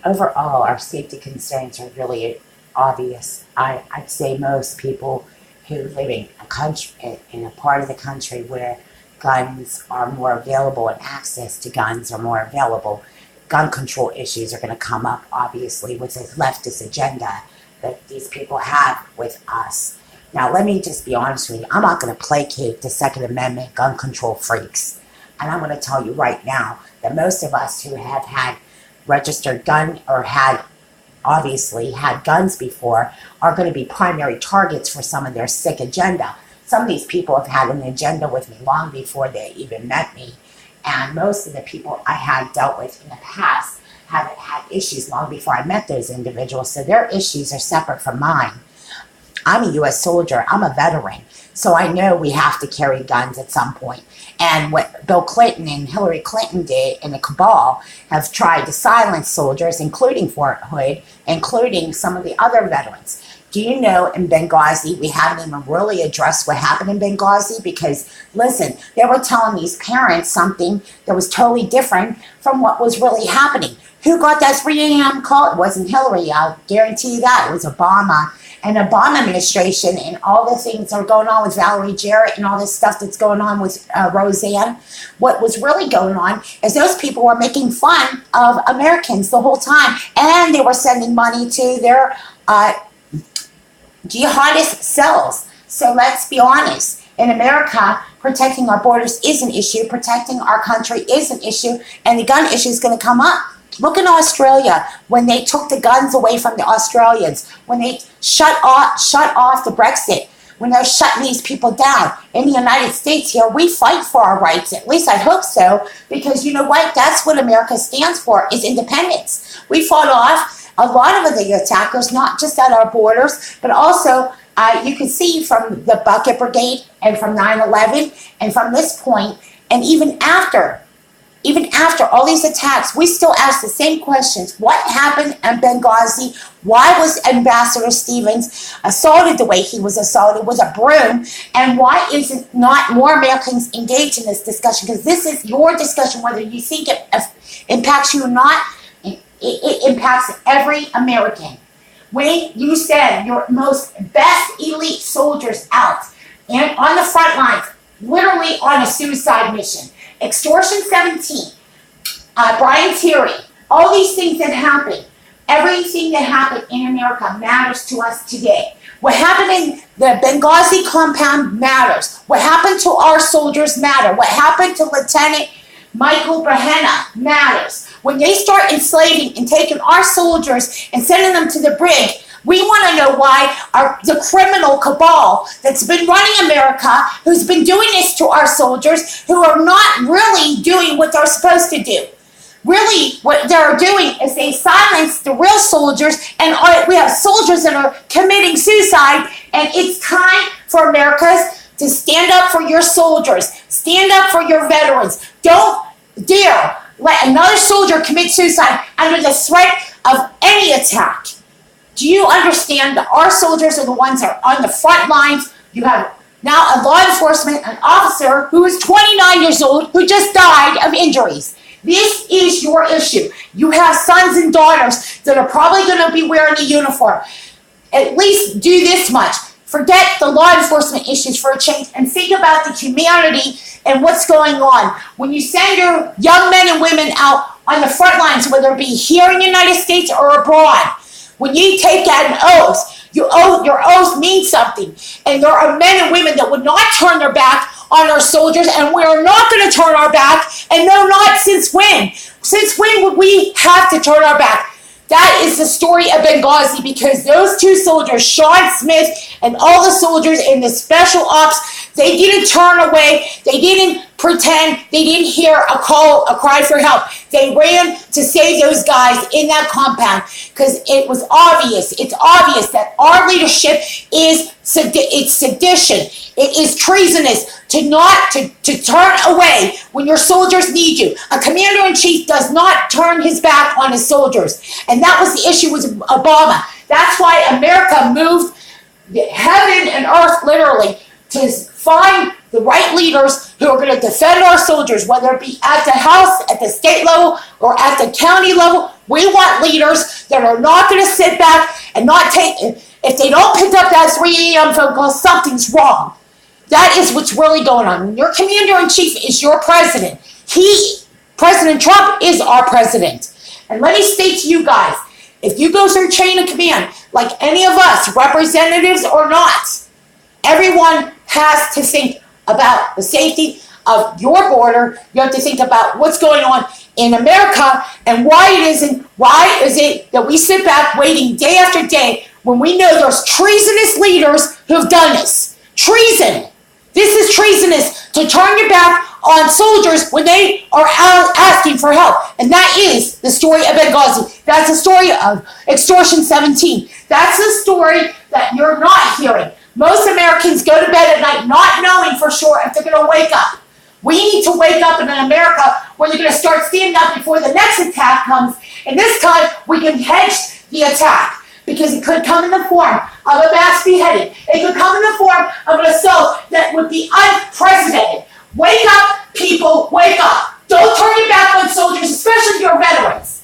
overall, our safety concerns are really obvious. I'd say most people who live in a country, in a part of the country where guns are more available and access to guns are more available, gun control issues are going to come up, obviously, with the leftist agenda that these people have with us. Now, let me just be honest with you. I'm not going to placate the Second Amendment gun control freaks. And I'm going to tell you right now that most of us who have had registered gun or had obviously had guns before are going to be primary targets for some of their sick agenda. Some of these people have had an agenda with me long before they even met me. And most of the people I had dealt with in the past haven't had issues long before I met those individuals. So their issues are separate from mine. I'm a U.S. soldier. I'm a veteran. So I know we have to carry guns at some point. And what Bill Clinton and Hillary Clinton did in the cabal have tried to silence soldiers, including Fort Hood, including some of the other veterans. Do you know in Benghazi, we haven't even really addressed what happened in Benghazi? Because, listen, they were telling these parents something that was totally different from what was really happening. Who got that 3 a.m. call? It wasn't Hillary. I'll guarantee you that. It was Obama and Obama administration and all the things that are going on with Valerie Jarrett and all this stuff that's going on with Roseanne. What was really going on is those people were making fun of Americans the whole time, and they were sending money to their jihadist cells. So let's be honest. In America, protecting our borders is an issue. Protecting our country is an issue. And the gun issue is going to come up. Look in Australia, when they took the guns away from the Australians, when they shut off the Brexit, when they're shutting these people down. In the United States here, we fight for our rights. At least I hope so, because you know what? That's what America stands for, is independence. We fought off a lot of the attackers, not just at our borders, but also you can see from the Bucket Brigade and from 9/11 and from this point, and even after all these attacks, we still ask the same questions. What happened in Benghazi? Why was Ambassador Stevens assaulted the way he was assaulted with a broom? And why isn't not more Americans engaged in this discussion? Because this is your discussion, whether you think it impacts you or not. It impacts every American. When you send your most best elite soldiers out and on the front lines, literally on a suicide mission, Extortion 17, Brian Terry, all these things that happen, everything that happened in America matters to us today. What happened in the Benghazi compound matters. What happened to our soldiers matter. What happened to Lieutenant Michael Bahena matters. When they start enslaving and taking our soldiers and sending them to the brig, we want to know why the criminal cabal that's been running America, who's been doing this to our soldiers, who are not really doing what they're supposed to do. Really, what they're doing is they silence the real soldiers, and we have soldiers that are committing suicide, and it's time for America to stand up for your soldiers. Stand up for your veterans. Don't dare let another soldier commit suicide under the threat of any attack. Do you understand that our soldiers are the ones that are on the front lines? You have now a law enforcement, an officer who is 29 years old, who just died of injuries. This is your issue. You have sons and daughters that are probably going to be wearing a uniform. At least do this much. Forget the law enforcement issues for a change and think about the humanity and what's going on. When you send your young men and women out on the front lines, whether it be here in the United States or abroad, when you take an oath, your oath means something. And there are men and women that would not turn their back on our soldiers, and we are not going to turn our back. And no, not since when? Since when would we have to turn our back? That is the story of Benghazi, because those two soldiers, Sean Smith and all the soldiers in the special ops, they didn't turn away. They didn't pretend. They didn't hear a cry for help. They ran to save those guys in that compound, because it was obvious. It's obvious that our leadership is sedition. It is treasonous to turn away when your soldiers need you. A commander-in-chief does not turn his back on his soldiers. And that was the issue with Obama. That's why America moved heaven and earth, literally, to find the right leaders who are going to defend our soldiers, whether it be at the House, at the state level, or at the county level. We want leaders that are not going to sit back and not take, if they don't pick up that 3 a.m. phone call, something's wrong. That is what's really going on. Your commander-in-chief is your president. President Trump is our president. And let me state to you guys, if you go through chain of command, like any of us, representatives or not, everyone has to think about the safety of your border. You have to think about what's going on in America and why is it that we sit back waiting day after day when we know there's treasonous leaders who've done this. Treason. This is treasonous to turn your back on soldiers when they are out asking for help. And that is the story of Benghazi. That's the story of Extortion 17. That's the story that you're not hearing. Most Americans go to bed at night not knowing for sure if they're going to wake up. We need to wake up in America where they're going to start standing up before the next attack comes. And this time we can hedge the attack because it could come in the form of a mass beheading. It could come in the form of an assault that would be unprecedented. Wake up, people, wake up. Don't turn your back on soldiers, especially your veterans.